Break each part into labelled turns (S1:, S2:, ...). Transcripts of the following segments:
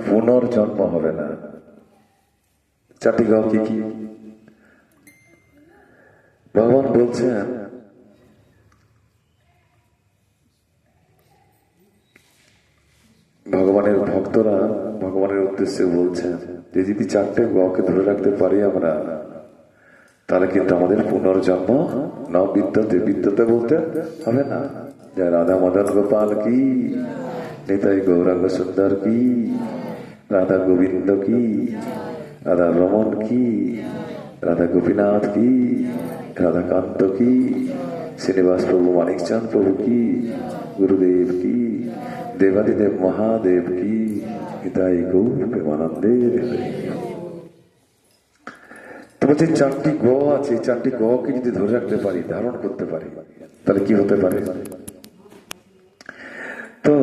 S1: পুনর্জন্ম হবে না। চারটি গ কি কি? ভগবান বলছেন ভগবানের ভক্তরা ভগবানের উদ্দেশ্যে বলছেন যে যদি চারটে গকে ধরে রাখতে পারি আমরা, তাহলে কিন্তু আমাদের পুনর্জন্ম ন বিদ্যতে, বিদ্যতে বলতে হবে না। জয় রাধা মদন গোপাল কি, নিতাই গৌরাঙ্গ সুন্দর কি, রাধা গোবিন্দ কি, রাধা রমন কি, রাধা গোপীনাথ কি, রাধাকান্ত কি, শ্রীনিবাস প্রভু মানিকচাঁদ প্রভু কি, গুরুদেব কি, দেবাদিদেব মহাদেব কি, নিতাই গৌর প্রেমানন্দের। তোমার যে চারটি গ আছে, চারটি গকে যদি ধরে রাখতে পারি, ধারণ করতে পারি, তাহলে কি হতে পারে? তো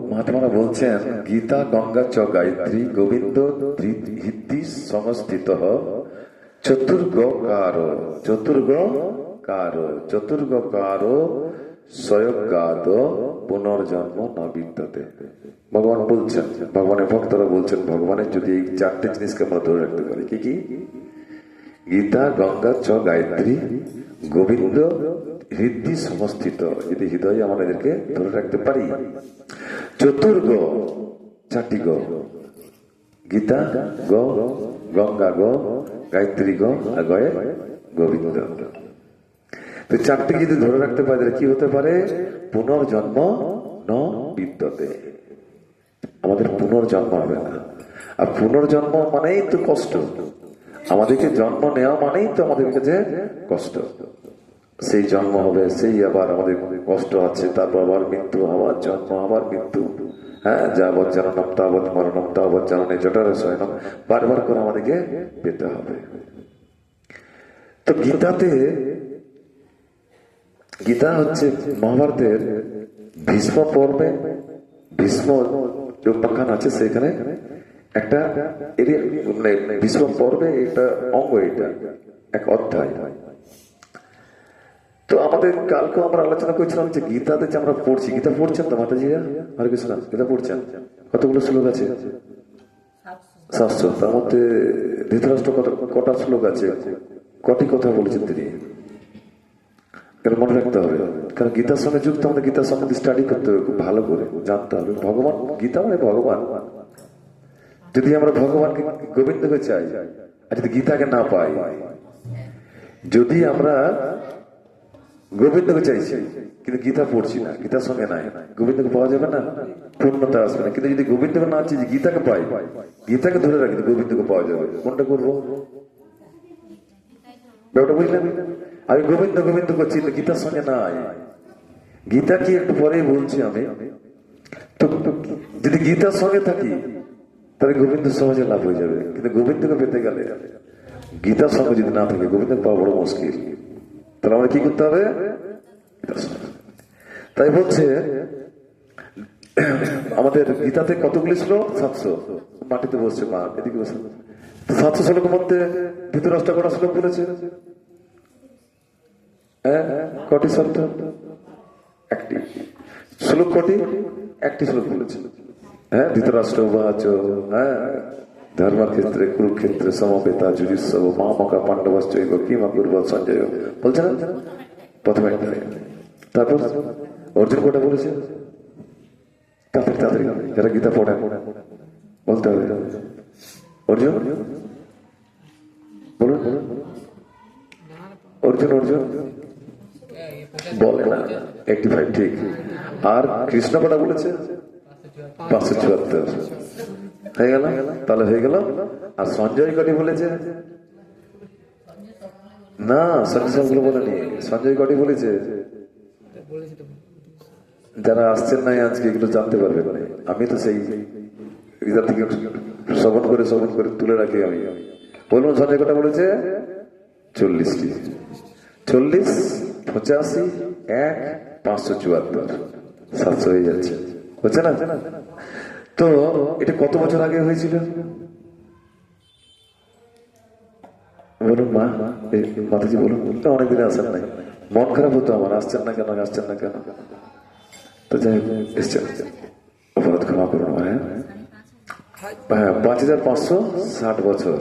S1: মহাত্মারা বলছেন গীতা গঙ্গা চ গায়ত্রী গোবিন্দ হৃদি সংস্থিত চতুর্গকার চতুর্গকার চতুর্গকার স্বয়গাদ পুনর্জন্ম ন বিদ্যতে। ভগবান বলছেন, ভগবানের ভক্তরা বলছেন ভগবানের যদি এই চারটে জিনিসকে আমরা ধরে রাখতে পারি, কি কি? গীতা গঙ্গা চ গায়ত্রী গোবিন্দ হৃদি সমস্থিত, যদি হৃদয়ে আমাদেরকে ধরে রাখতে পারি। চতুর্গ, চারটি গ, গীতা গ, গঙ্গা গ, গায়ত্রী গ, আর গয়ে গোবিন্দ। তো চারটি যদি ধরে রাখতে পারি কি হতে পারে? পুনর্জন্ম ন বিদ্যতে, আমাদের পুনর্জন্ম হবে না। আর পুনর্জন্ম মানেই তো কষ্ট, আমাদেরকে জন্ম নেওয়া মানেই তো আমাদের কাছে কষ্ট। সেই জন্ম হবে, সেই আবার আমাদের কষ্ট আছে, তারপর আবার মৃত্যু, আবার জন্ম, আবার মৃত্যু। হ্যাঁ, যাবৎ জননম তাবৎ মরণম তাবৎ জননে জঠরে শয়নম, বারবার করে আমাদেরকে পেতে হবে। তো গীতা হচ্ছে মহাভারতের ভীষ্ম পর্বে, ভীষ্ম যে উপাখ্যান আছে সেখানে একটা মানে ভীষ্ম পর্বে একটা অঙ্গ, এটা এক অধ্যায়। তো আমাদের কালকে আমরা আলোচনা করছিলাম যে গীতাতে যে আমরা পড়ছি, গীতা পড়ছেন তো মাতাজিরা? হরে কৃষ্ণ, গীতা পড়ছেন? কতগুলো শ্লোক আছে? 700। তার মধ্যে ধৃতরাষ্ট্র কটা শ্লোক আছে? কটি কথা বলেছেন তিনি? কারণ মনে রাখতে হবে, কারণ গীতার সঙ্গে যুক্ত আমাদের গীতার সম্বন্ধে স্টাডি করতে হবে, খুব ভালো করে জানতে হবে। ভগবান, গীতা মানে ভগবান। যদি আমরা ভগবানকে গোবিন্দকে চাই আর যদি গীতাকে না পাই, যদি আমরা গোবিন্দকে চাইছি কিন্তু গীতা পড়ছি না, গীতার সঙ্গে নাই, গোবিন্দকে পাওয়া যাবে না, পূর্ণতা আসবে না। কিন্তু যদি গোবিন্দকে না চাই, গীতাকে পাই, গীতাকে ধরে রাখি, গোবিন্দকে পাওয়া যাবে। কোনটা করবো? ব্যাপারটা বুঝলেন? আমি গোবিন্দ গোবিন্দ করছি, গীতার সঙ্গে নাই। গীতা কি একটু পরেই বলছি আমি। তো যদি গীতার সঙ্গে থাকি তাহলে গোবিন্দ সহজে লাভ হয়ে যাবে। কিন্তু গোবিন্দকে পেতে গেলে গীতার সঙ্গে যদি না থাকে, গোবিন্দকে পাওয়া বড় মুশকিল। তাহলে আমরা কি করতে হবে? তাই বলছে আমাদের গীতাতে কতগুলি শ্লোক? 700। মাটিতে বসছে মা, এদিকে বসে। 700 শ্লোকের মধ্যে ধৃতরাষ্ট্র কটা শ্লোক বলেছে? হ্যাঁ, কটি শব্দ? একটি শ্লোক। কটি? একটি শ্লোক বলেছে। হ্যাঁ, ধৃতরাষ্ট্র বাচ, হ্যাঁ, ধর্মক্ষেত্রে কুরুক্ষেত্রে সমবেতা যুধিষ্ঠির মামকা পাণ্ডবশ্চৈব কিমা কুর্বৎ সঞ্জয়, বলছে না? প্রথমে তারপর অর্জুন কটা বলেছে? তাড়াতাড়ি যারা গীতা পড়ে বলতে হবে। অর্জুন বলুন, অর্জুন বলে না, 85, ঠিক। আর কৃষ্ণ কটা বলেছে? 574 হয়ে গেল, তাহলে হয়ে গেল। আর সঞ্জয় কটি বলেছে? না, সঞ্জয় সবগুলো বলেনি। সঞ্জয় কটি বলেছে? যারা আসছেন নাই আজকে এগুলো জানতে পারবেন না। আমি তো সেই গীতা থেকে শ্রবণ করে তুলে রাখি আমি। বলুন সঞ্জয় কটা বলেছে? 40টি। 40, 85, 1, 574, 700 হয়ে যাচ্ছে, বুঝছে না? তো এটা কত বছর আগে হয়েছিল বলুন মা? মাতাজি বলুন। অনেকদিন আসেন নাই, মন খারাপ হতো আমার, আসছেন না কেন? তো যাই হোক, এসছেন, অপরাধ ক্ষমা করুন। হ্যাঁ, হ্যাঁ, 5560 বছর।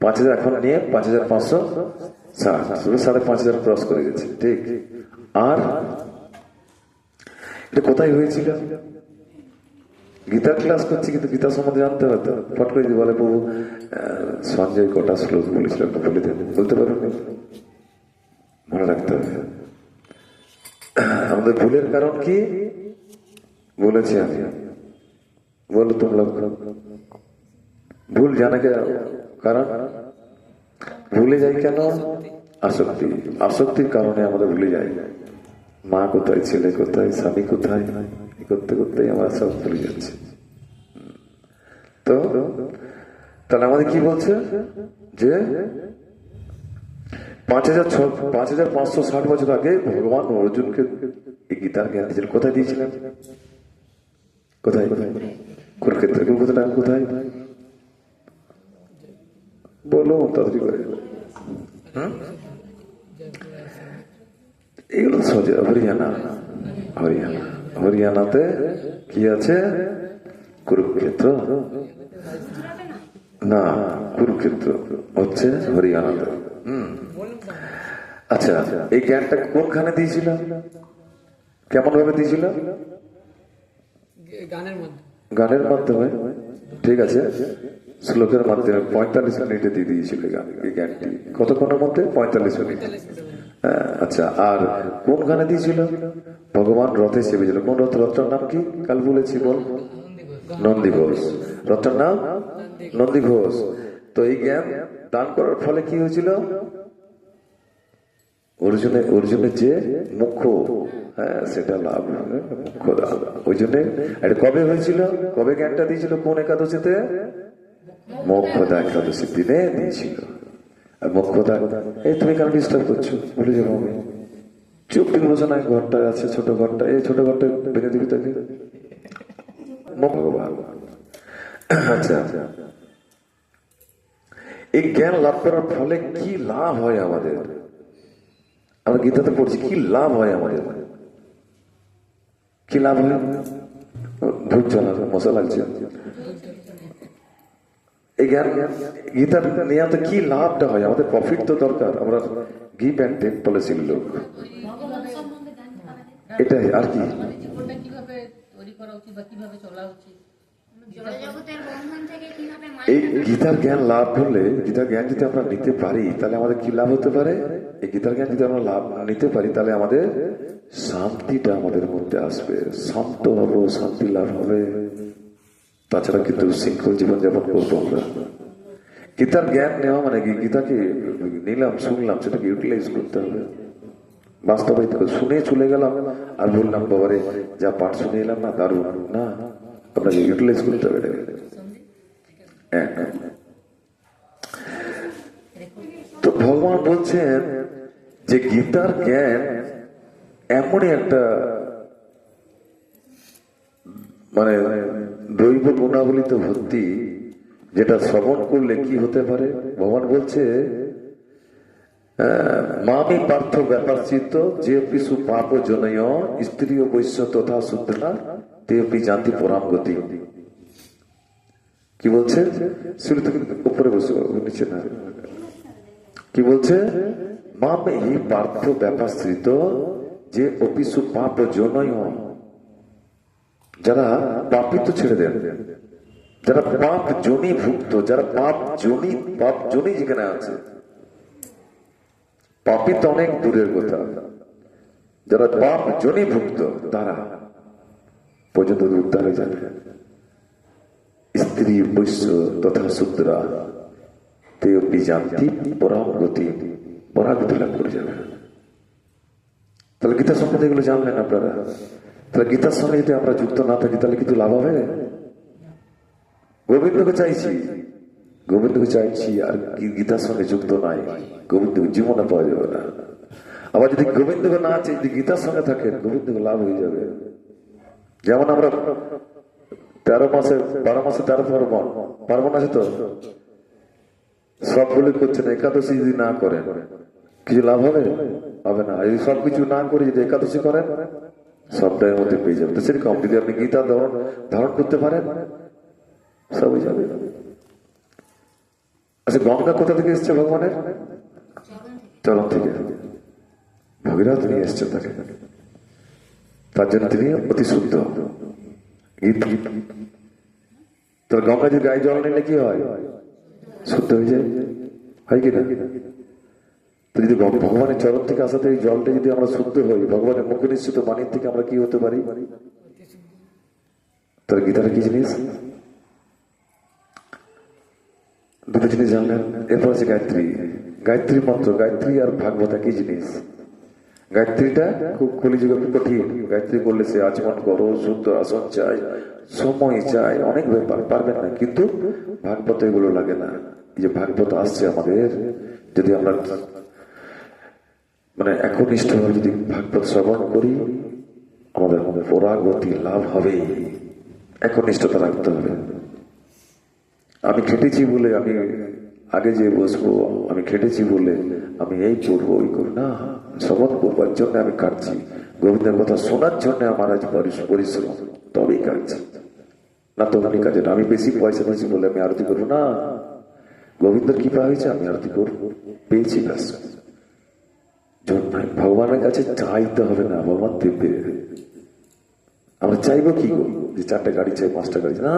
S1: 5000 এখন নিয়ে 5560, 5500 ক্রস করে গেছে, ঠিক। আর এটা কোথায় হয়েছিল? গীতার ক্লাস করছি, কিন্তু গীতা সম্বন্ধে জানতে হবে তো। ফট করে যদি বলে প্রভু সঞ্জয় কটা শ্লোক বলেছিল, বলে দেন, বলতে পারবেন? মনে রাখতে হবে। আমাদের ভুলের কারণ কি বলেছি আমি, বলো তোমরা। ভুল জানা কে কারণ? ভুলে যাই কেন? আসক্তি। আসক্তির কারণে আমরা ভুলে যাই মা কোথায়, ছেলে কোথায়, স্বামী কোথায়। করতে করতেই আমরা সব ভুলে যাচ্ছি। তো তাহলে আমাদের কি বলছে যে 5560 বছর আগে ভগবান অর্জুনকে এই গীতার জ্ঞান দিয়েছিলেন। কোথায় দিয়েছিলেন? কোথায়? কুরুক্ষেত্রে। কুরুক্ষেত্রটা কোথায় বলো তাড়াতাড়ি করে। এগুলো সোজা হরিয়ানা। হরিয়ানা, হরিয়ানাতে কি আছে? কুরুক্ষেত্র না, কুরুক্ষেত্র হচ্ছে হরিয়ানাতে। আচ্ছা, এই জ্ঞানটা কোনখানে দিয়েছিল? কেমন ভাবে দিয়েছিল? গানের মাধ্যমে, ঠিক আছে। শ্লোকের মাধ্যমে 45 মিনিটে দিয়ে দিয়েছিল এই জ্ঞানটি। কতক্ষণের মধ্যে? 45 মিনিট। আচ্ছা, আর কোন গানে দিয়েছিল? ভগবান রথে চেপেছিল। কোন রথ? রথটার নাম কি কাল বলেছি, বল। নন্দী ঘোষ। রথটার নাম নন্দী ঘোষ। তো এই জ্ঞান দান করার ফলে কি হয়েছিল? অর্জুনের যে মুখ্য, সেটা লাভ, মুখ্য দান। ওই জন্য এটা কবে হয়েছিল? কবে জ্ঞানটা দিয়েছিল? কোন একাদশীতে? মোক্ষদা একাদশীর দিনে দিয়েছিল। আর মোক্ষদা, এই তুমি কেন ডিস্টার্ব করছো? বলে যাবো আমি। চুপ করে বসে নাই, ঘরটা আছে, ছোট ঘরটা, এই ছোট ঘরটা ভেঙে দিবি তাকে। ভগবান। আচ্ছা, এই জ্ঞান লাভ করার ফলে কি লাভ হয় আমাদের? আমরা গীতাতে পড়ছি কি লাভ হয় আমাদের। কি লাভ হয়? ধূপ জ্বালানো, মশা লাগছে। এই জ্ঞান গীতার নিয়ে কি লাভটা হয় আমাদের? প্রফিট তো দরকার। আমরা গিভ অ্যান্ড টেক পলিসির লোক, এটাই। আর কি? এই গীতার জ্ঞান লাভ করলে, গীতার জ্ঞান যদি আমরা নিতে পারি, তাহলে আমাদের কি লাভ হতে পারে? এই গীতার জ্ঞান যদি আমরা লাভ নিতে পারি, তাহলে আমাদের শান্তিটা আমাদের মধ্যে আসবে, শান্ত হবো, শান্তি লাভ হবে। তাছাড়া কিন্তু শৃঙ্খল জীবনযাপন করবো আমরা। গীতার জ্ঞান নেওয়া মানে কি? গীতাকে নিলাম, শুনলাম, সেটাকে ইউটিলাইজ করতে হবে, বাস্তবায়িত করে। শুনে চলে গেলাম আর বললাম বাবারে যা পাঠ শুনে এলাম না, দারুণ না, আপনাকে ইউটিলাইজ করতে হবে। তো ভগবান বলছেন যে গীতার জ্ঞান এমনই একটা মানে দৈব গুণাবলিতে ভর্তি, যেটা শ্রবণ করলে কি হতে পারে? ভগবান বলছে মামি পার্থ ব্যাপারচিত যে পিছু পাপ জনয় স্ত্রী ও বৈশ্য তথা শূদ্রা তেপি জানতি পরাম গতি। কি বলছে? উপরে বসে, নিচে না। কি বলছে? মামে হি পার্থ ব্যাপারচিত যে অপিসু পাপ জনয়, যারা পাপিত ছেড়ে দেন, যারা পাপ জনি ভুক্ত, যারা পাপ জনি যেখানে আছে, পাপি তো অনেক দূরের কথা, যারা পাপ জনি ভুক্ত তারা পর্যন্ত উদ্ধার হয়ে যাবে। স্ত্রী বৈশ্য তথা শূদ্রা তেপি জানতি পরাম গতি, পরাগতি লাভ করে যাবে। তাহলে গীতা সম্বন্ধে এগুলো জানলেন আপনারা। তাহলে গীতার সঙ্গে যদি আমরা যুক্ত না থাকি, তাহলে কিন্তু লাভ হবে? গোবিন্দকে চাইছি আর গীতার সঙ্গে যুক্ত নাই, গোবিন্দকে জীবনে পাওয়া যাবে না। আবার যদি গোবিন্দকে না চাই, যদি গীতার সঙ্গে থাকে, গোবিন্দকে লাভ হয়ে যাবে। যেমন আমরা 12 মাসে 13 পার্বণ আছে, তো সবগুলো করছেন। একাদশী যদি না করেন কিছু লাভ হবে? হবে না। যদি সবকিছু না করে যদি একাদশী করেন, সবটাই মধ্যে পেয়ে যাবেন। তো সেরকম যদি আপনি গীতা ধারণ করতে পারেন, সবই যাবে। আচ্ছা, গঙ্গা কোথা থেকে এসছে ভগবানের? চরণ থেকে। ভগীরথ নিয়ে এসছে তাকে, তার জন্য তিনি অতি শুদ্ধ। তাহলে গঙ্গা যদি গায়ে জল নিলে কি হয়? শুদ্ধ হয়ে যায়, হয় কিনা? তো যদি ভগবানের চরণ থেকে আসাতে এই জলটা যদি আমরা শুদ্ধ হই, ভগবানের মুখে নিশ্চিত বাণীর থেকে আমরা কি হতে পারি? তাহলে গীতাটা কি জিনিস? দুটো জিনিস জানলেন। এরপর আছে গায়ত্রী। গায়ত্রী মন্ত্র, গায়ত্রী আর ভাগবত একই জিনিস। গায়ত্রীটা খুব কলিযুগে খুব কঠিন। গায়ত্রী বললে সে আচমন করো, শুদ্ধ আসন চাই, সময় চাই, অনেক ব্যাপার, পারবেন না। কিন্তু ভাগবত এগুলো লাগে না। এই যে ভাগবত আসছে আমাদের, যদি আমরা মানে একনিষ্ঠভাবে যদি ভাগবত শ্রবণ করি, আমাদের পরাগতি লাভ হবে। একনিষ্ঠতা রাখতে হবে। আমি খেটেছি বলে আমি আগে যে বসবো, আমি খেটেছি বলে আমি এই করবো ওই করবো না, শ্রবণ করবার জন্য আমি কাটছি, গোবিন্দের কথা শোনার জন্য আমার আজ পরিশ্রম, তবেই কাটছি। না তো আমি কাজে না, আমি বেশি পয়সা পেয়েছি বলে আমি আরতি করবো না। গোবিন্দের কৃপা হয়েছে, আমি আরতি করবো, পেয়েছি ব্যাস। ভগবানের কাছে চাইতে হবে না, ভগবান দেবে। আমরা চাইবো কি গো, যে 4টা গাড়ি চাই, 5টা গাড়ি না,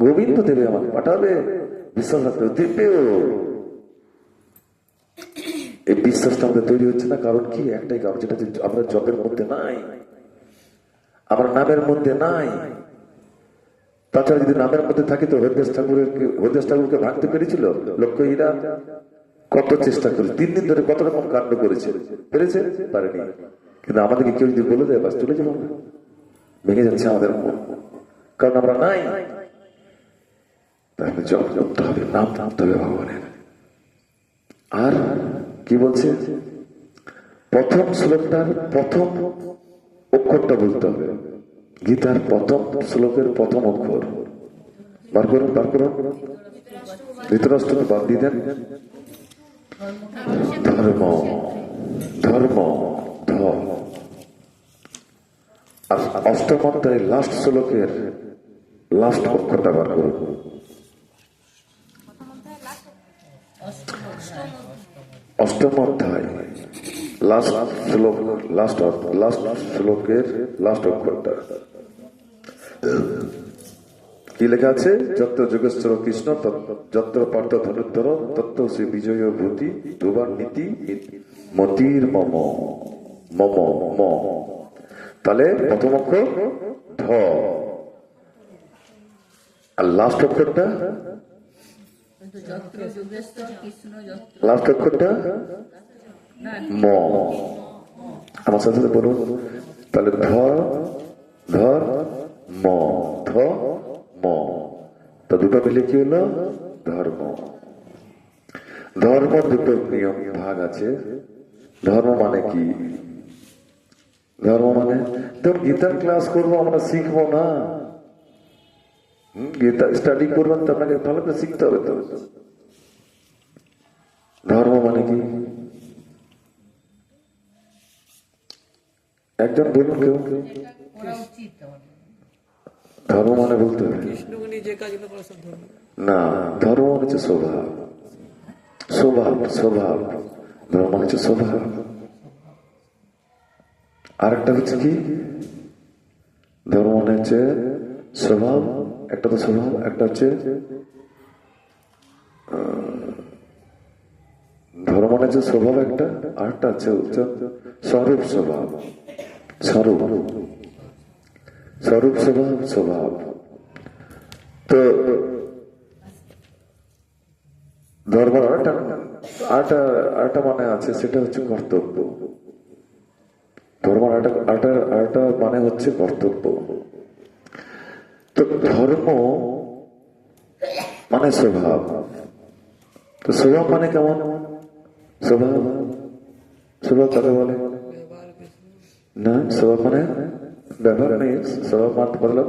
S1: গোবিন্দ দেবে, আমাকে পাঠাবে, বিশ্বাস রাখতে দেবেও। এই বিশ্বাসটা আমাদের তৈরি হচ্ছে না, কারণ কি? একটাই কারণ, যেটা আমরা জপের মধ্যে নাই, আমার নামের মধ্যে নাই। তাছাড়া যদি নামের মধ্যে থাকি তো হরিদাস ঠাকুরকে ভাঙতে পেরেছিল লক্ষ্য হীরা? কত চেষ্টা করে, 3 দিন ধরে কত রকম কাণ্ড করেছে, পেরেছে? পারেনি। কিন্তু আমাদেরকে কেউ যদি বলে দেয়, বাস চলে যাবো, ভেঙে যাচ্ছে আমাদের মন, কারণ আমরা নাই। তাহলে জপ করতে হবে, নাম নামতে হবে ভগবানের। আর কি বলছে? প্রথম শ্লোকটার প্রথম অক্ষরটা বলতে হবে। গীতার প্রথম শ্লোকের প্রথম অক্ষর বার করুন, বার করুন। ধৃতরাষ্ট্র বাদ দিয়ে দেন। ধর্ম, ধর্ম, ধ। আর অষ্টম অধ্যায়ের লাস্ট শ্লোকের লাস্ট অক্ষরটা বার করুন। অষ্টম অধ্যায় লাস্ট শ্লোক, লাস্ট শ্লোকের লাস্ট অক্ষরটা কি লেখা আছে? যত্র যোগেশ্বর কৃষ্ণ যত্র পার্থ ধনুদ্ধর তত্ত্ব শ্রী বিজয় ভূতি দুবার নীতি মতির মম মম ম। তাহলে প্রথম অক্ষর ধ, আর লাস্ট অক্ষরটা, লাস্ট অক্ষরটা ম। আমার সাথে বলুন তাহলে, ধর ধর ম, ধ ম। তা দুটো মিলে কি হলো? ধর্ম। ধর্ম দুটো নিয়ম ভাগ আছে। ধর্ম মানে কি? ধর্ম মানে তো গীতার ক্লাস করবো, আমরা শিখবো না? গীতা স্টাডি করবেন তো আপনাকে ভালো করে শিখতে হবে। তো ধর্ম মানে কি? একজন বলুন, কেউ ধর্ম মানে বলতে হবে না। ধর্ম মানে হচ্ছে স্বভাব, স্বভাব, স্বভাব। ধর্ম মানে হচ্ছে স্বভাব। আরেকটা হচ্ছে কি? ধর্ম মানে হচ্ছে স্বভাব, একটা তো স্বভাব, একটা হচ্ছে ধর্ম মানে হচ্ছে স্বভাব একটা, আরেকটা হচ্ছে স্বরূপ স্বভাব। স্বরূপ, স্বরূপ স্বভাব, স্বভাব। তো ধর্ম আরেকটা মানে আছে, সেটা হচ্ছে কর্তব্য। ধর্ম আরেকটা মানে হচ্ছে কর্তব্য। তো ধর্ম মানে স্বভাব। তো স্বভাব মানে কেমন? স্বভাব, স্বভাব কাকে বলে? না, স্বভাব মানে ব্যবহার নেই। স্বভাব মানে বললাম,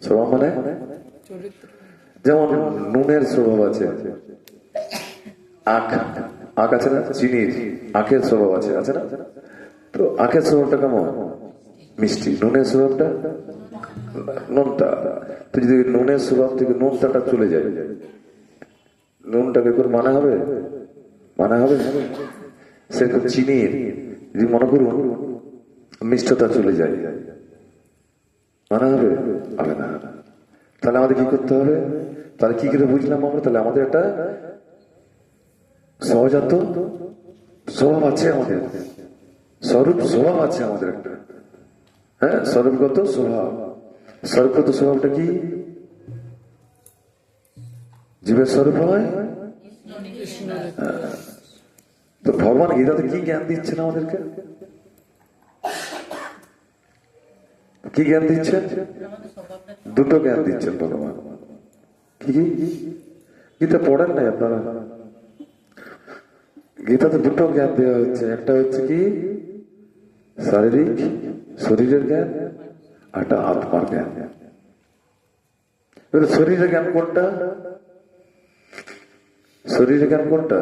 S1: স্বভাব মানে যেমন নুনের স্বভাব আছে, আখ, আখ আছে না? চিনির আখের স্বভাব আছে, আছে না? তো আখের স্বভাবটা কেমন? মিষ্টি, নুনের স্বভাবটা নুনটা। তো যদি নুনের স্বভাব থেকে নুনটাটা চলে যায়, নুনটাকে করে মানা হবে? মানা হবে? সেরকম চিনির যদি মনে করুন মিষ্টতা চলে যায়, মানা হবে? হবে না। তাহলে আমাদের কি করতে হবে? তাহলে কি করে বুঝলাম আমরা? তাহলে আমাদের একটা সহজাত স্বভাব আছে, আমাদের স্বরূপ স্বভাব আছে আমাদের একটা। হ্যাঁ, স্বরূপগত স্বভাব। স্বরূপগত স্বভাবটা কি? জীবের স্বরূপ হয়। তো ভগবান গীতাতে কি জ্ঞান দিচ্ছেন আমাদেরকে? কি জ্ঞান দিচ্ছেন? দুটো জ্ঞান দিচ্ছেন ভগবান। কি কি? গীতা পড়েন নাই আপনারা? গীতাতে দুটো জ্ঞান দেওয়া হচ্ছে। একটা হচ্ছে কি শারীরিক শরীরের জ্ঞান, আর একটা আত্মার জ্ঞান। শরীরের জ্ঞান কোনটা? শরীরের জ্ঞান কোনটা?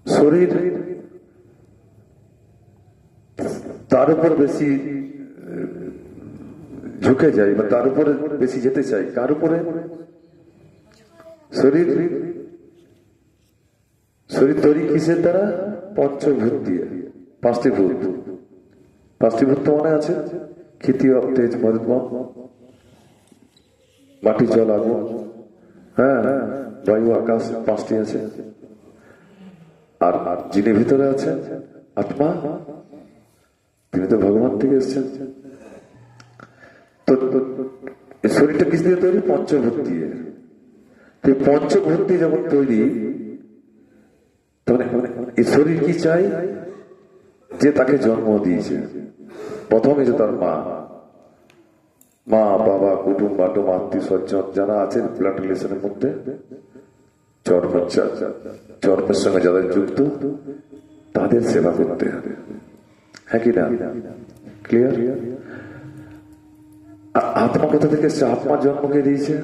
S1: শরীর তার উপর বেশি ঝুঁকে যায় বা তার উপরে বেশি যেতে চাই। কার উপরে? শরীর। শরীর তৈরি কিসের দ্বারা? পঞ্চভূত দিয়ে। পাঁচটি ভূত। পাঁচটি ভূত তো মনে আছে? ক্ষিতি, অপ, তেজ, মরুত, মাটি, জল, আগুন, হ্যাঁ বায়ু, আকাশ, পাঁচটি আছে। আর যিনি ভিতরে আছে আত্মা, তিনি তো ভগবান থেকে এসেছেন। তো শরীরটা কিস দিয়ে তৈরি? পঞ্চভূত দিয়ে। পঞ্চভূত দিয়ে যখন তৈরি, তখন এই শরীর কি চাই? যে তাকে জন্ম দিয়েছে প্রথমে, যে তার মা, মা বাবা, কুটুম্ব, বাটুম, আত্মীয় স্বজন যারা আছে ব্লাড রিলেশনের মধ্যে, চর্মের সঙ্গে যাদের যুক্ত, তাদের সেবা করতে হবে। হ্যাঁ কি না? ক্লিয়ার? আত্মা কোথা থেকে এসছে? আত্মার জন্মকে দিয়েছে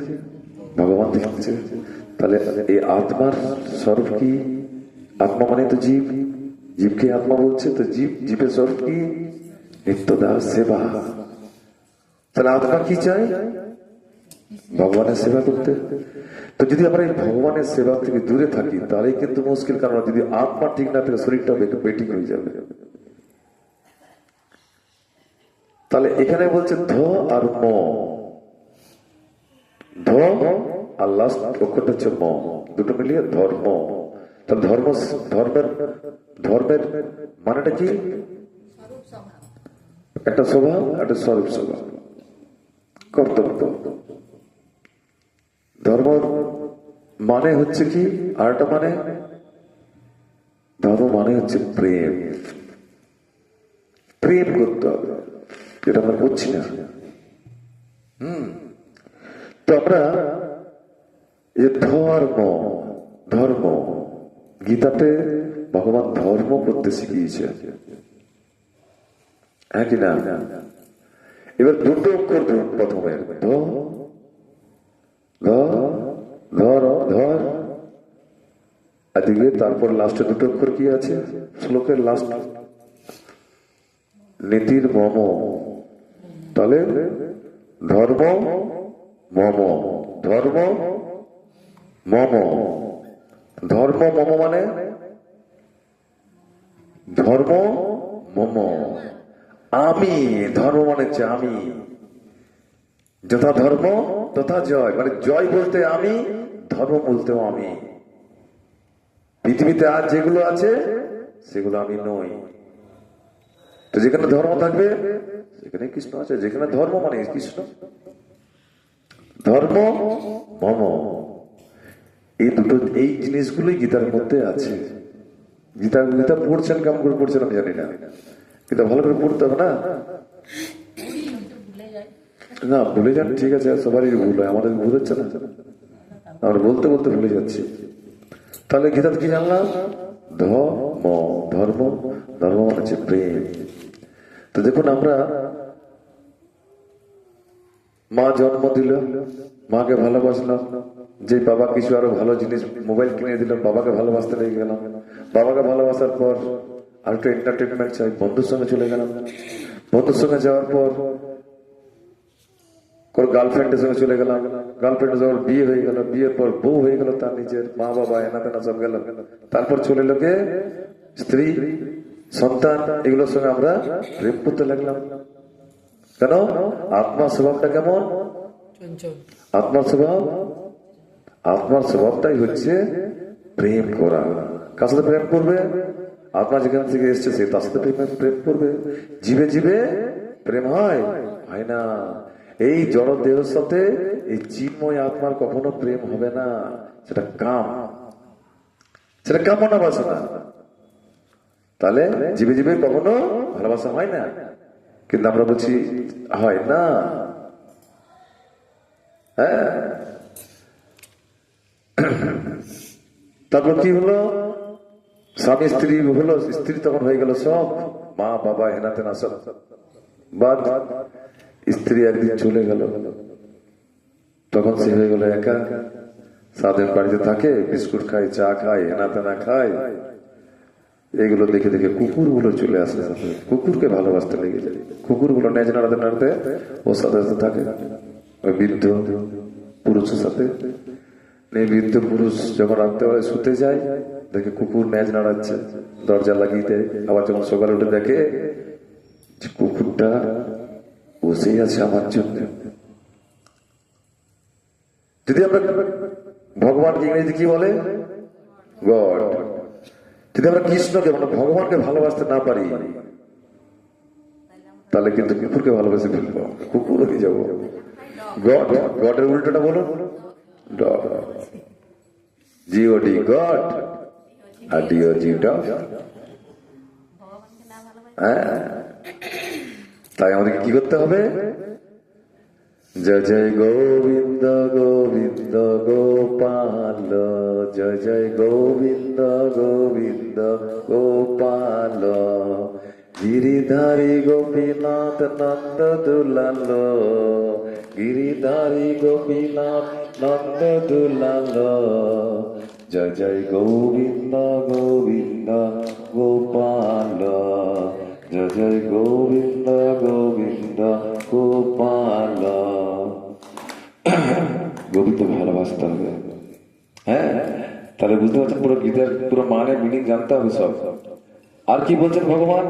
S1: ভগবান দিচ্ছে। তাহলে এই আত্মার স্বরূপ কি? আত্মা মানে তো জীব, জীবকে আত্মা বলছে। তো জীবের স্বরূপ কি? নিত্যদাস, সেবা। তাহলে আত্মা কি চাই? ভগবানের সেবা করতে। তো যদি আমরা এই ভগবানের সেবা থেকে দূরে থাকি তাহলে কিন্তু মুশকিল। কারণ যদি আত্মা ঠিক না থাকে শরীরটা বেটিং হয়ে যাবে। তাহলে এখানে বলছে ধ আর ম। ধ আর লাস্ট অক্ষরটা হচ্ছে ম, দুটো মিলিয়ে ধর্ম। তাহলে ধর্মের মানেটা কি? একটা স্বভাব, একটা স্বরূপ স্বভাব, কর্তব্য। ধর্ম মানে হচ্ছে কি? আর একটা মানে, ধর্ম মানে হচ্ছে প্রেম। প্রেম করতে হবে, যেটা আমরা করছি না। তো আমরা এই ধর্ম, গীতাতে ভগবান ধর্ম করতে শিখিয়েছে, হ্যাঁ কি না? এবার দুটো অক্ষর ধরুন। প্রথমে ধর, এদিকে, তারপর লাস্টে দুটো অক্ষর কি আছে শ্লোকের লাস্ট? নীতির মম। তাহলে ধর্ম মম, ধর্ম মম। ধর্ম মম মানে ধর্ম মম আমি। ধর্ম মানে হচ্ছে আমি। যথা ধর্ম তথা জয়, মানে জয় বলতে আমি, ধর্ম বলতেও আমি। পৃথিবীতে আজ যেগুলো আছে সেগুলো আমি নই। তো যেখানে ধর্ম থাকবে সেখানে কৃষ্ণ আছে। যেখানে ধর্ম মানে কৃষ্ণ। ধর্ম মম, এই দুটো, এই জিনিসগুলোই গীতার মধ্যে আছে। গীতা পড়ছেন কেমন করে পড়ছেন আমি জানি না। গীতা ভালো করে পড়তে হবে না? না ভুলে যান, ঠিক আছে, সবারই ভুল হয়, আমাদের ভুল হচ্ছে না। আমরা বলতে বলতে ভুলে যাচ্ছি। তাহলে গীতাতে কি জানলাম? ধর্ম মানে হচ্ছে প্রেম। তো দেখুন, আমরা মা জন্ম দিল, মাকে ভালোবাসলাম। যে বাবা কিছু আরো ভালো জিনিস, মোবাইল কিনে দিল, বাবাকে ভালোবাসতে লেগে গেলাম। বাবাকে ভালোবাসার পর আর একটু এন্টারটেনমেন্ট চাই, বন্ধুর সঙ্গে চলে গেলাম। বন্ধুর সঙ্গে যাওয়ার পর কোন গার্লফ্রেন্ডের সঙ্গে চলে গেলাম, গার্লফ্রেন্ডের যখন বিয়ে হয়ে গেল, বিয়ের পর বউ হয়ে গেল, তার নিজের মা বাবা এনা তেনা সব গেল, তারপর চলে লোকে স্ত্রী সন্তান, এগুলোর সঙ্গে আমরা প্রেম করতে লাগলাম। কেন? আত্মার স্বভাবটা কেমন? আত্মার স্বভাব, আত্মার স্বভাবটাই হচ্ছে প্রেম করা। কার সাথে প্রেম করবে? আত্মা যেখান থেকে এসছে সে তার সাথে প্রেম করবে। জীবে জীবে প্রেম হয়? হয় না। এই জড় দেহের সাথে এই চিন্ময় আত্মার কখনো প্রেম হবে না। সেটা কাম, সেটা কামনা বাসনা। তাহলে জীবে জীবে কখনো ভালোবাসা হয় না। কিন্তু আমরা বলছি হয় না। হ্যাঁ, তারপর কি হলো? স্বামী স্ত্রী হলো, স্ত্রী তখন হয়ে গেল সব মা বাবা হেনা তেনা সব বাদ। স্ত্রী একদিন চলে গেল, তখন সে হয়ে গেল একা। সারাদিন বাড়িতে থাকে, বিস্কুট খায়, চা খায়, হেনা তেনা খায়। এগুলো দেখে দেখে কুকুর গুলো চলে আসে, কুকুরকে ভালোবাসতে লেগে যায়। কুকুর গুলো নেজ নাড়াতে নাড়াতে ওর সাথে সাথে থাকে। ওই বৃদ্ধ পুরুষের সাথে বৃদ্ধ পুরুষ যখন রাত্রেবেলায় শুতে যায়, দেখে কুকুর নেজ নাড়াচ্ছে, দরজা লাগিয়ে দেয়। আবার যখন সকালে উঠে দেখে কুকুরটা বসেই আছে আমার জন্য। যদি আমরা ভগবানকে ইংরেজি কি বলে? গড। যদি আমরা কৃষ্ণকে মানে ভগবানকে ভালোবাসতে না পারি, তাহলে কিন্তু কুকুরকে ভালোবেসে ফেলবো, কুকুর হয়ে যাবো। গড, গডের উল্টোটা বলুন ডগ। জিওডি গড আর ডিওজি ডগ। হ্যাঁ, তাই আমাদেরকে কি করতে হবে? জয় জয় গোবিন্দ গোবিন্দ গোপাল, জয় জয় গোবিন্দ গোবিন্দ গোপাল, গিরিধারী গোপীনাথ নন্দ দুলাল, গিরিধারী গোপীনাথ নন্দ দুলাল, জয় জয় গোবিন্দ গোবিন্দ গোপাল, জয় জয় গোবিন্দ গোবিন্দ গোপাল। গোবিন্দ ভালোবাসতে হবে। হ্যাঁ, তাহলে বুঝতে পারছেন পুরো গীতার পুরো মানে মিনিং জানতে হবে সব। আর কি বলছেন ভগবান?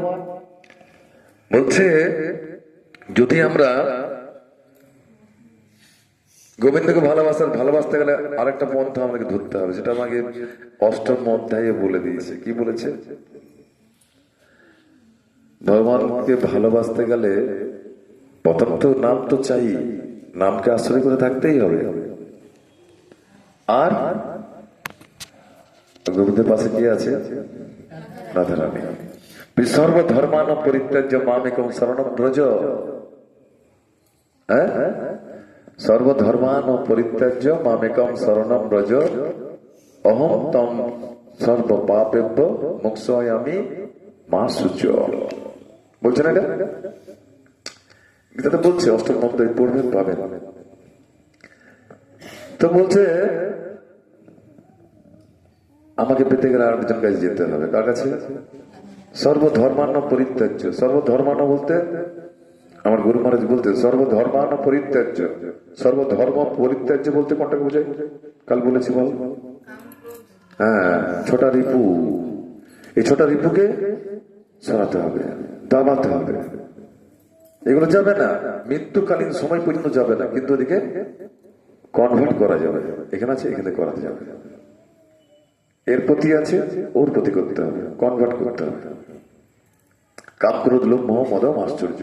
S1: বলছে যদি আমরা গোবিন্দকে ভালোবাসতে গেলে আরেকটা পন্থা আমাকে ধরতে হবে, সেটা আমাকে অষ্টম অধ্যায়ে বলে দিয়েছে। কি বলেছে? ভগবানকে ভালোবাসতে গেলে প্রথম তো নাম তো চাই, নামকে আশ্রয় করে থাকতেই হবে। আর গোবিন্দের পাশে কি আছে? রাধারানী। সর্বধর্মান পরিত্যাজ্য মামেকং শরণং ব্রজ। হ্যাঁ, সর্বধর্মান পরিত্যাজ্য মামেকং শরণং ব্রজ, অহম তম সর্ব পাপেভ্য মোক্ষয়ামি মা শুচ। বলছেন এটা গীতাতে বলছে, অষ্টম অধ্যায় পড়বেন পাবেন। তো বলছে আমাকে পেতে গেলে আর একজন কাছে যেতে হবে। কার কাছে? সর্বধর্মান্ন পরিত্যাজ্য। সর্বধর্মান্ন বলতে আমার গুরু মহারাজ বলতে সর্বধর্মান্ন পরিত্যাজ্য। সর্বধর্ম পরিত্যাজ্য বলতে কোনটাকে বোঝায়? কাল বলেছি বল। হ্যাঁ, ছোটা রিপু। এই ছোটা রিপুকে সরাতে হবে, দাবাতে হবে। এগুলো যাবে না, মৃত্যুকালীন সময় পর্যন্ত যাবে না, কিন্তু ওদিকে কনভার্ট করা যাবে। এখানে আছে, এখানে করা যাবে। এর প্রতি আছে, ওর প্রতি করতে হবে, কনভার্ট করতে হবে। কাম ক্রোধ লোভ মোহ মদ আশ্চর্য,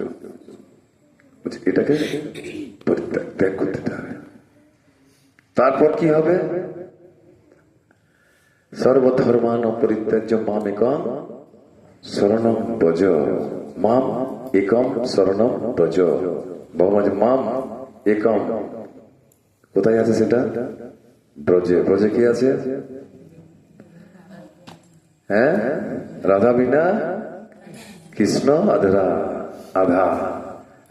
S1: এটাকে ত্যাগ করতে হবে। তারপর কি হবে? সর্বধর্মান পরিত্যাজ্য মামেকং শরণং ব্রজ। মাম একম শরণং ব্রজ। ভগবান মাম একম কোথায় আছে? সেটা ব্রজে। ব্রজে কি আছে? হ্যাঁ, রাধা বিনা কৃষ্ণ আধা, আধা।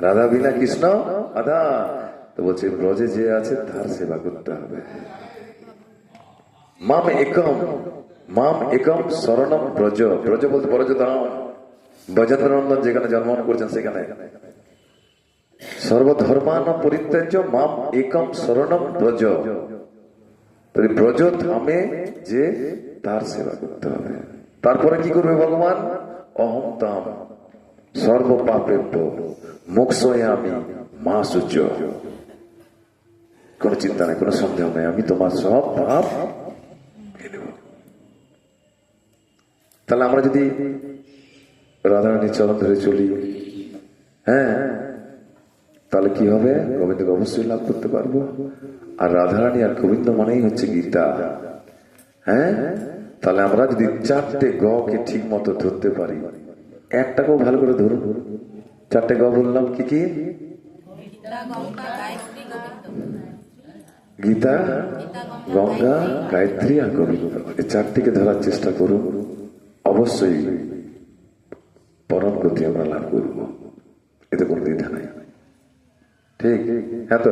S1: রাধা বিনা কৃষ্ণ আধা। তো বলছে ব্রজে যে আছে তার সেবা করতে হবে। মাম একম মাম একম শরণম ব্রজ, ব্রজ বলতে ব্রজধাম, ব্রজেন্দ্রনন্দন যেখানে জন্মগ্রহণ করেছেন সেখানে। সর্বধর্মান পরিত্যাজ্য মাম একম শরণম ব্রজ, ব্রজ ধামে যে তার সেবা করতে হবে। তারপরে কি করবে ভগবান? অহম তাম সর্ব পাপেভ্য মোক্ষয়ামি মা সূর্য। কোন চিন্তা নেই, কোন সন্দেহ নেই, আমি তোমার সব পাপ খেয়ে নেব। তাহলে আমরা যদি রাধারানীর চরণ ধরে চলি, হ্যাঁ, তাহলে কি হবে? গোবিন্দকে অবশ্যই লাভ করতে পারবো। আর রাধারানী আর গোবিন্দ মানেই হচ্ছে গীতা। হ্যাঁ, তাহলে আমরা যদি চারটে গ কে ঠিক মতো ধরতে পারি, একটাকেও ভালো করে ধরুন। চারটে গ বললাম কি কি? গীতা, গঙ্গা, গায়ত্রী আর গোবিন্দ। এই চারটিকে ধরার চেষ্টা করুন, অবশ্যই পরম গতি আমরা লাভ করবো, এতে কোনো দ্বিধা নাই। ঠিক? হ্যাঁ তো?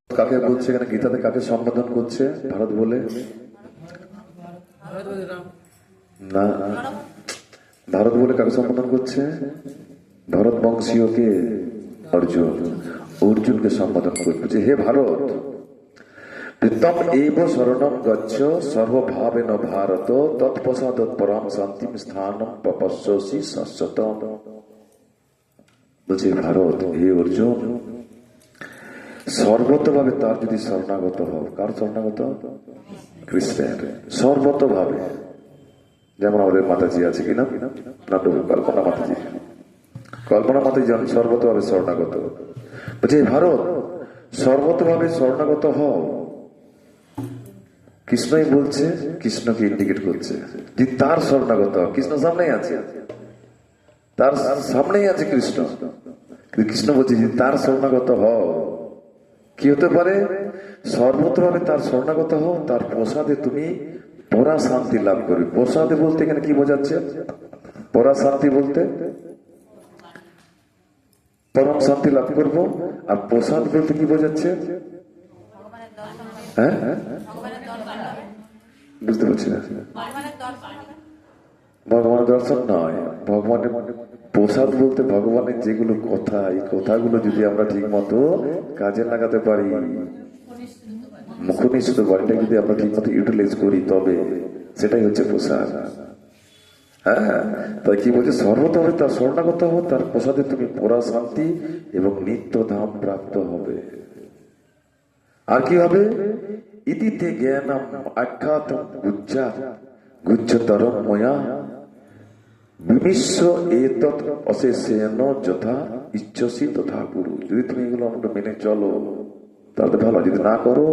S1: কাকে বলছে এখানে গীতাতে? কাকে সম্বোধন করছে ভারত বলে? না, ভারত বলে কাকে সম্বোধন করছে? ভারত বংশীয়কে, অর্জুন। অর্জুনকে সম্বোধন করছে, হে ভারত, তম এব শরণম গচ্ছ সর্বভাবেন ভারত, তৎপশ্চাৎ পরম শান্তিম স্থানম তপস্যসি শাশ্বতম। বলছে ভারত, হে অর্জুন, সর্বতভাবে তার যদি শরণাগত হও। কার শরণাগত? কৃষ্ণের। সর্বতভাবে। যেমন আমাদের মাতাজি আছে কিনা, কল্পনা মাতাজি, কল্পনা মাতাজি সর্বতভাবে শরণাগত। বলছে ভারত, সর্বতভাবে শরণাগত হও। কৃষ্ণই বলছে, কৃষ্ণকে ইন্ডিকেট করছে যে তার শরণাগত। কৃষ্ণ সামনেই আছে, তার সামনেই আছে কৃষ্ণ। কৃষ্ণ বলছে যে তার শরণাগত হও। কি হতে পারে? সর্বতভাবে তার শরণাগত হও, তার প্রসাদে তুমি পরা শান্তি লাভ করবে। প্রসাদে বলতে এখানে কি বোঝাচ্ছে? পরা শান্তি বলতে পরম শান্তি লাভ করবো। আর প্রসাদ বলতে কি বোঝাচ্ছে? হ্যাঁ, বুঝতে পারছি না। ভগবানের দর্শন নয়, ভগবানের প্রসাদ বলতে ভগবানের যেগুলো কথা, এই কথাগুলো যদি আমরা ঠিক মতো কাজে লাগাতে পারি, মুখনিষ্ঠ বাণীটা যদি আমরা ঠিক মতো ইউটিলাইজ করি, তবে সেটাই হচ্ছে প্রসাদ। হ্যাঁ, তাই কি বলছে? সর্বতভাবে তার শরণাগত হো, তার প্রসাদে তুমি পরা শান্তি এবং নিত্য ধাম প্রাপ্ত হবে। আর কি হবে? ইতিতে জ্ঞানম আখ্যাত গুজ্জতরম ময়া বিমিশ্র এতৎ অশেষেন যথা ইচ্ছসি তথা গুরু। যদি তুমি এগুলো আমরা মেনে চলো তাহলে ভালো, যদি না করো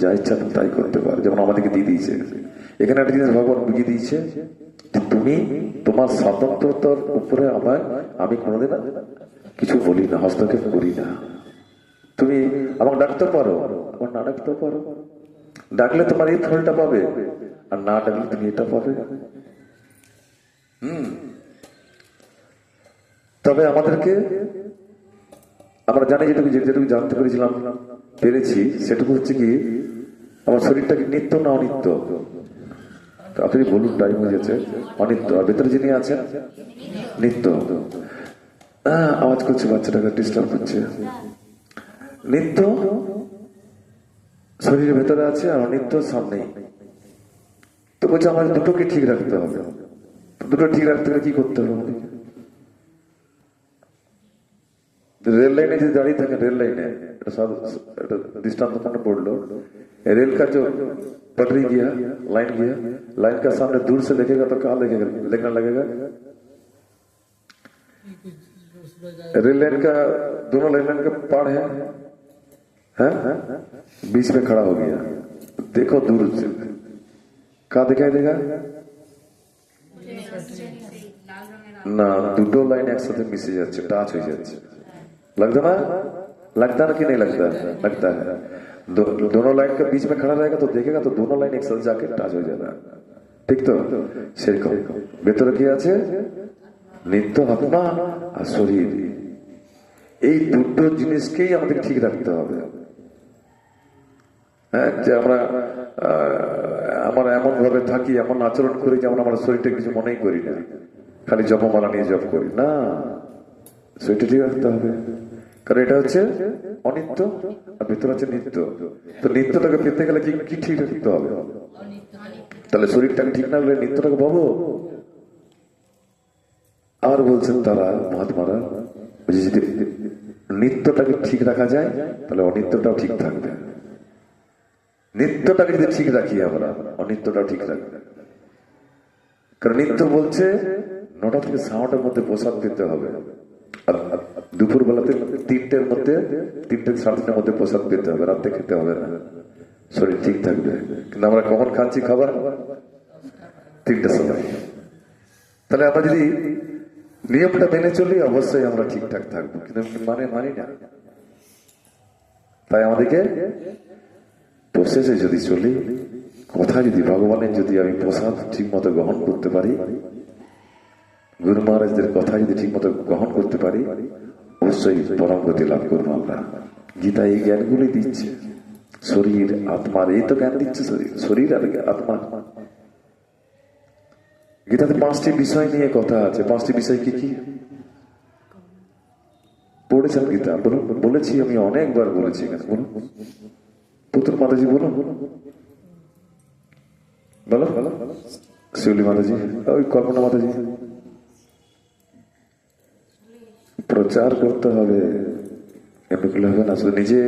S1: যা ইচ্ছা তুমি তাই করতে পারো। যেমন আমাদেরকে দিয়ে দিয়েছে এখানে একটা জিনিস ভগবান বুঝিয়ে দিয়েছে, তুমি তোমার স্বতন্ত্রতার উপরে আমি কোনোদিন কিছু বলি না, হস্তক্ষেপ করি না। তুমি আমাকে ডাকতে পারো, আমার না ডাকতে পারো। ডাকলে তোমার এই ফলটা পাবে, আর না ডাকলে তুমি এটা পাবে। তবে আমাদেরকে আমরা জানি যেটুকু জানতে পেরেছি সেটুকু হচ্ছে কি, আমার শরীরটা কি নিত্য না অনিত্য? আপনি বলুন, টাইম হয়ে গেছে। অনিত্য। আর ভেতরে যিনি আছেন নিত্য। আওয়াজ করছে, বাচ্চাটাকে ডিস্টার্ব করছে। নিত্য শরীরের ভেতরে আছে আর অনিত্য সামনেই। তো বলছে আমাদের দুটোকে ঠিক রাখতে হবে। দুটো ঠিক রাখতে হলে কি করতে হবে? রেল লাইনে যদি দাঁড়িয়ে থাকে, রেল লাইনে दृष्टांत मने पड़लो, रेल का जो पटरी गया, लाइन का सामने दूर से देखेगा तो कहाँ देखेगा, देखने लगेगा? रेल लाइन का दोनों लाइन का पाड़ है, बीच में खड़ा हो गया, देखो दूर से कहाँ दिखाई देगा? ना, দুটো লাইন একসাথে মিশে যাচ্ছে, টাচ হয়ে যাচ্ছে। लगता ना, लगता ना कि नहीं लगता? लगता है। दोनों लाइन के बीच में खड़ा रहेगा तो देखेगा तो दोनों लाइन एक साथ जाके टाच हो जाएगा। ठीक तो সেরকম ভেতরে কি আছে? নিত্য আত্মা আর শরীর। এই দুটো জিনিসকেই আমাদের ঠিক রাখতে হবে। হ্যাঁ, যে আমরা আমরা এমন ভাবে থাকি, এমন আচরণ করি যেমন আমরা শরীরটা কিছু মনেই করি না, খালি জপমালা নিয়ে জপ করি না। শরীরটা ঠিক রাখতে হবে, কারণ এটা হচ্ছে অনিত্য আর ভিতর হচ্ছে নিত্য। তো নিত্যটাকে পেতে গেলে কি কি ঠিক রাখতে হবে? তাহলে শরীরটাকে ঠিক না হলে নিত্যটাকে পাবো। আর বলছেন তারা মহাত্মারা, যদি নিত্যটাকে ঠিক রাখা যায় তাহলে অনিত্যটাও ঠিক থাকবে। নিত্যটাকে যদি ঠিক রাখি আমরা, অনিত্যটাও ঠিক রাখবে। কারণ নিত্য বলছে 9টা থেকে 9:30টার মধ্যে প্রসাদ পেতে হবে, আর দুপুর বেলাতে 3টের মধ্যে 3টে 3:30টার মধ্যে প্রসাদ পেতে হবে, রাতে খেতে হবে না, শরীর ঠিক থাকবে। কিন্তু আমরা কখন খাচ্ছি খাবার? 3টার সময়। তাহলে আমরা যদি নিয়মটা মেনে চলি অবশ্যই আমরা ঠিকঠাক থাকবো, কিন্তু মানি না। তাই আমাদেরকে প্রসেসে যদি চলি, কথা যদি ভগবানের যদি আমি প্রসাদ ঠিক মতো গ্রহণ করতে পারি, গুরু মহারাজদের কথা যদি ঠিক মতো গ্রহণ করতে পারি, অবশ্যই পরম গতি লাভ করবো আমরা। গীতা এই জ্ঞানগুলি দিচ্ছে, শরীর আত্মার এই তো জ্ঞান দিচ্ছে, শরীর আর আত্মা। গীতাতে 5টি বিষয় নিয়ে কথা আছে। 5টি বিষয় কি কি পড়েছেন গীতা? বলুন। বলেছি আমি, অনেকবার বলেছি। বলুন পুত্র মাতাজি, বলুন বলো। শিউলি মাতাজি, ওই কল্পনা মাতাজি। প্রচার করতে হবে, এমনি করলে হবে না। শুধু নিজে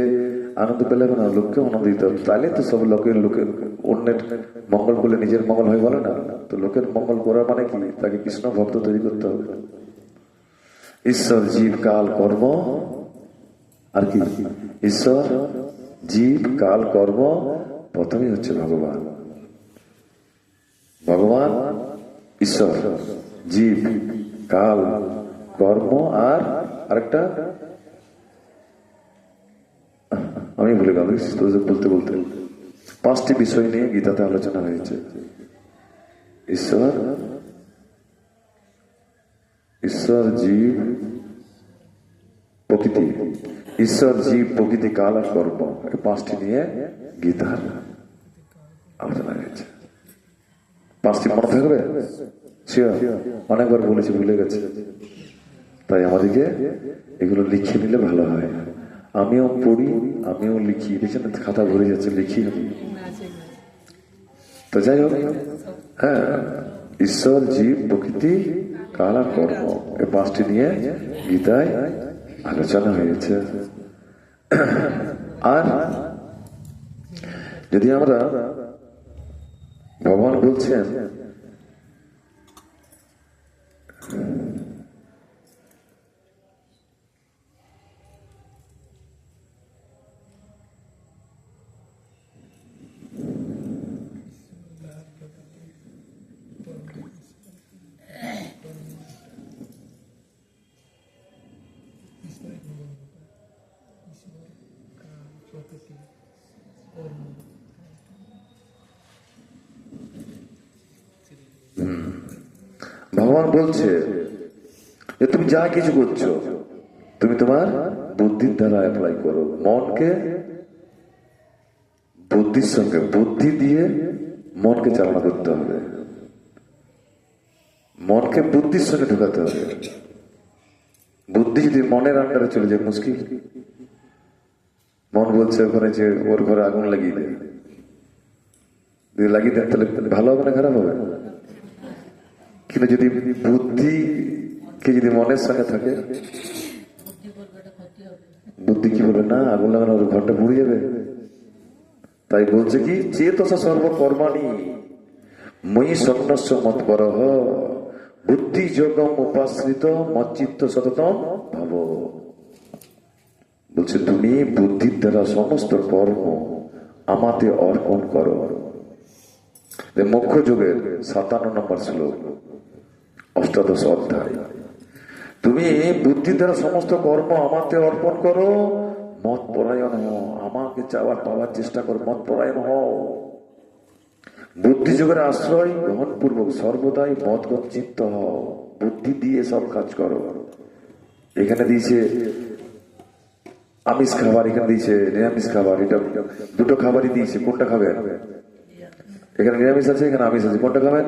S1: আনন্দ পেলে হবে না, লোককে আনন্দ দিতে হবে। তাহলে তো সব লোকের অন্যের মঙ্গল করলে নিজের মঙ্গল হয় বলে না। তো লোকের মঙ্গল করার মানে কি? তাকে কৃষ্ণ ভক্ত তৈরি করতে হবে। ঈশ্বর জীব কাল কর্ম, আর কি? ঈশ্বর জীব কাল কর্ম, প্রথমেই হচ্ছে ভগবান। ভগবান, ঈশ্বর, জীব, কাল, কর্ম, আর আরেকটা আমি ভুলে গেল বলতে বলতে। 5টি বিষয় নিয়ে গীতাতে আলোচনা হয়েছে। ঈশ্বর, ঈশ্বর জীব প্রকৃতি, ঈশ্বর জীব প্রকৃতি কাল আর কর্ম, এই 5টি নিয়ে গীতার আলোচনা হয়েছে। 5টি মনে থাকবে? অনেকবার বলেছি, ভুলে গেছে। তাই আমাদেরকে এগুলো লিখে নিলে ভালো হয়। আমিও পড়ি, আমিও লিখি। দেখছেন খাতা ভরে যাচ্ছে, লিখি আমি। তো যাই হোক, হ্যাঁ, ঈশ্বর জীব প্রকৃতি কাল আর কর্ম, এই 5টি নিয়ে গীতায় আলোচনা হয়েছে। আর যদি আমরা, ভগবান বলছেন ভগবান বলছে যে তুমি যা কিছু করছো তুমি তোমার বুদ্ধির দ্বারা অ্যাপ্লাই করো। মনকে বুদ্ধির সঙ্গে, বুদ্ধি দিয়ে মনকে চালনা করতে হবে, মনকে বুদ্ধির সঙ্গে ঢোকাতে হবে। বুদ্ধি যদি মনের আন্ডারে চলে যায় মুশকিল। মন বলছে ওখানে যে ওর ঘরে আগুন লাগিয়ে দেয়, যদি লাগিয়ে দেন তাহলে ভালো হবে না খারাপ হবে? কিন্তু যদি বুদ্ধিকে যদি মনের সঙ্গে থাকে, বুদ্ধি কি বলবে? না, আগুন লাগানো ওর ঘরটা পুড়ে যাবে। তাই বলছে কি, চেতসা সর্বকর্মাণি ময়ি সন্ন্যস্য মৎপরঃ বুদ্ধি যোগম উপাশ্রিত মচ্চিত্ত সততম ভাব। বলছে তুমি বুদ্ধির দ্বারা সমস্ত কর্ম আমাতে অর্পণ করো। মোক্ষ যোগের 57 নম্বর শ্লোক, 8দশ অধ্যায়। তুমি বুদ্ধির দ্বারা সমস্ত কর্ম আমাতে অর্পণ করো, মত পরায়ণ হও, আমাকে চাওয়ার পাওয়ার চেষ্টা করো, মত পরায়ণ হও। বুদ্ধি যোগের আশ্রয় গ্রহণ পূর্বক সর্বদাই মতগত চিত্ত হও, বুদ্ধি দিয়ে সব কাজ করো। এখানে দিয়েছে আমিষ খাবার এখানে দিয়েছে, নিরামিষ খাবার, এটা দুটো খাবারই দিয়েছে, কোনটা খাবেন? এখানে নিরামিষ আছে, এখানে আমিষ আছে, কোনটা খাবেন?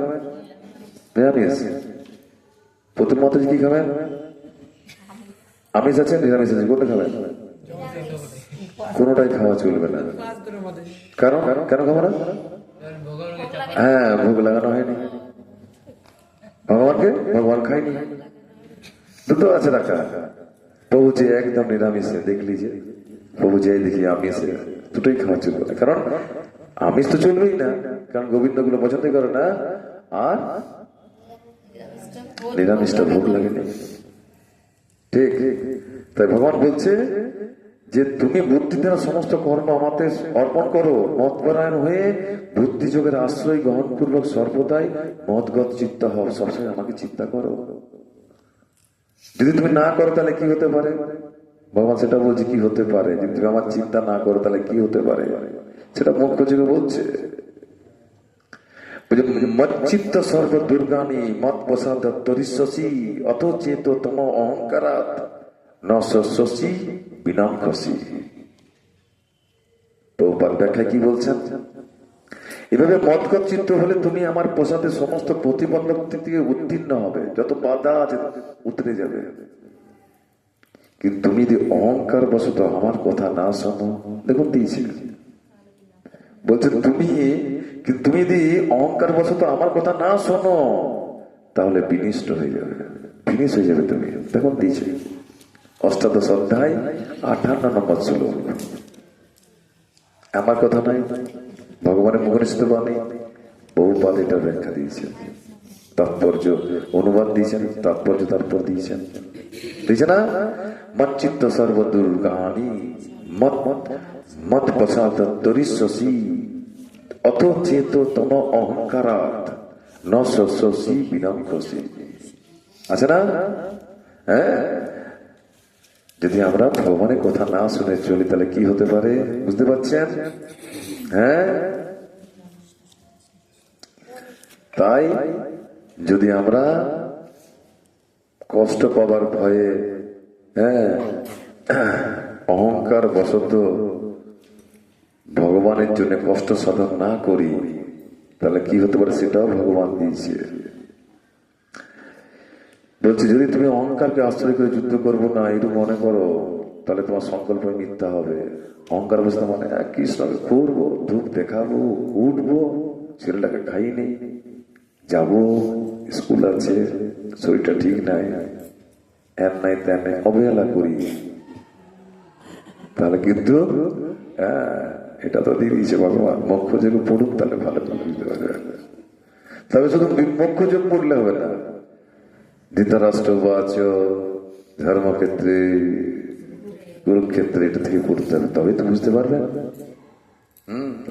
S1: নিরামিষ। প্রথম মতে কি খাবেন? আমিষ আছে, নিরামিষ আছে, কোনটা খাবেন? কোনটাই খাওয়া চলবে না। কারণ কেন খাবো না? হ্যাঁ, ভোগ লাগানো হয়নি ভগবানকে, ভগবান খায়নি। দুটো আছে রাখা। প্রভু যে একদম নিরামিষে, দেখলি যে প্রভু যে দেখি আমিষে, দুটোই খাওয়া চলবে না। কারণ আমিষ তো চলবেই না, কারণ গোবিন্দ গুলো পছন্দ করে না, আর নিরামিষটা ভোগ লাগেনি। ঠিক। তাই ভগবান বলছে যে তুমি বুদ্ধি দ্বারা সমস্ত কর্ম আমাতে অর্পণ করো, মতপরায়ণ হয়ে বুদ্ধি যোগের আশ্রয় গ্রহণ পূর্বক সর্বদাই মতগত চিত্ত হও, সবসময় আমাকে চিন্তা করো। যদি তুমি না করো তাহলে কি হতে পারে? ভগবান সেটা বলছে কি হতে পারে, যদি তুমি আমার চিন্তা না করো তাহলে কি হতে পারে, সেটা মুখ্য যোগে বলছে। মচ্চিত্ত সর্ব দুর্গানি মত প্রসাদ তরিশী অত চেত তম অহংকারাত ন শশী বিনাম খসি। প্রভুপাদ ব্যাখ্যায় কি বলছেন? এভাবে মতগত চিত্ত হলে তুমি আমার প্রসাদে সমস্ত প্রতিবন্ধক থেকে উত্তীর্ণ হবে, যত বাধা আছে উতরে যাবে। কিন্তু তুমি যদি অহংকার বশত আমার কথা না শোনো, দেখুন দিয়েছি বলছে তুমি যদি অহংকার বশত আমার কথা না শোনো তাহলে বিনিষ্ট হয়ে যাবে, ফিনিশ হয়ে যাবে তুমি। দেখুন দিয়েছি অষ্টাদশ অধ্যায় 58 নম্বর শ্লোক। আমার কথা নাই, ভগবানের মুখনিষ্ঠ বাণী, বহুপাদ এটা ব্যাখ্যা দিয়েছেন, তাৎপর্য অনুবাদ দিয়েছেন, তাৎপর্য তারপর দিয়েছেন, দিয়েছে না? মচ্চিত্ত সর্বদুর্গানি মত মত প্রসাদ তরিশী অথ চেত তম অহংকারাত ন শশী বিনাম খসি। আছে না? হ্যাঁ, যদি আমরা ভগবানের কথা না শুনে চলি তাহলে কি হতে পারে বুঝতে পারছেন? হ্যাঁ, তাই যদি আমরা কষ্ট পাবার ভয়ে, হ্যাঁ, অহংকার বশত ভগবানের জন্য কষ্ট সাধন না করি তাহলে কি হতে পারে সেটাও ভগবান দিয়েছে। বলছে যদি তুমি অহংকারকে আশ্রয় করে যুদ্ধ করবো না এটুকু মনে করো তাহলে তোমার সংকল্প মিথ্যা হবে। অহংকার বসতে মানে কৃষ্ণকে করবো, ধূপ দেখাবো, উঠবো, ছেলেটাকে খাইনি, যাবো, স্কুল আছে, শরীরটা ঠিক নাই, এর নাই তেন নাই, অবহেলা করি, তাহলে কিন্তু এটা তো দিয়ে দিয়েছে ভগবান। মোক্ষ যোগ পড়ুন তাহলে ভালো করে বুঝতে পারবে। তবে শুধু মোক্ষ যোগ পড়লে হবে না, ধৃতরাষ্ট্র বাচ ধর্মক্ষেত্রে, কুরুক্ষেত্রে, এটা থেকে পড়তে হবে, তবে তো বুঝতে পারবে।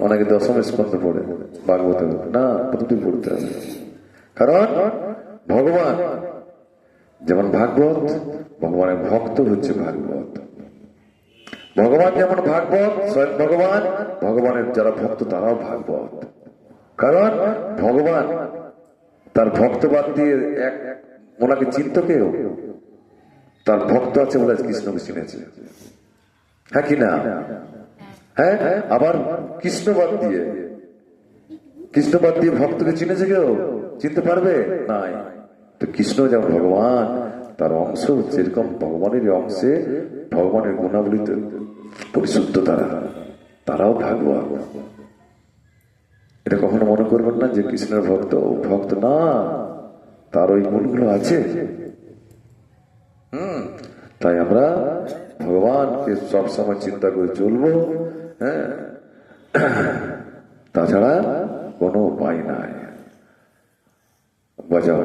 S1: অনেকে দশম স্কন্ধ পড়ে, ভাগবত না, প্রথমটি পড়তে হবে। কারণ ভগবান যেমন ভাগবত, ভগবানের ভক্ত হচ্ছে ভাগবত। ভগবান যেমন ভাগবত, স্বয়ং ভগবান, ভগবানের যারা ভক্ত তারাও ভাগবত। কারণ ভগবান তার ভক্তবাদ দিয়ে ওনাকে চিনত কেউ? তার ভক্ত আছে বলে কৃষ্ণকে চিনেছে, হ্যাঁ কি না? হ্যাঁ, আবার কৃষ্ণবাদ দিয়ে ভক্তকে চিনেছে কেউ? চিনতে পারবে নাই। তো কৃষ্ণ যেমন ভগবান, তার অংশ যেরকম ভগবানের অংশে ভগবানের গুণাবলীতে পরিশুদ্ধ তারাও ভাগবত। এটা কখনো মনে করবেন না যে কৃষ্ণের ভক্ত না, তার ওই গুণগুলো আছে। তাই আমরা ভগবানকে সবসময় চিন্তা করে চলবো। হ্যাঁ, তাছাড়া কোনো উপায় নাই। বাজাও।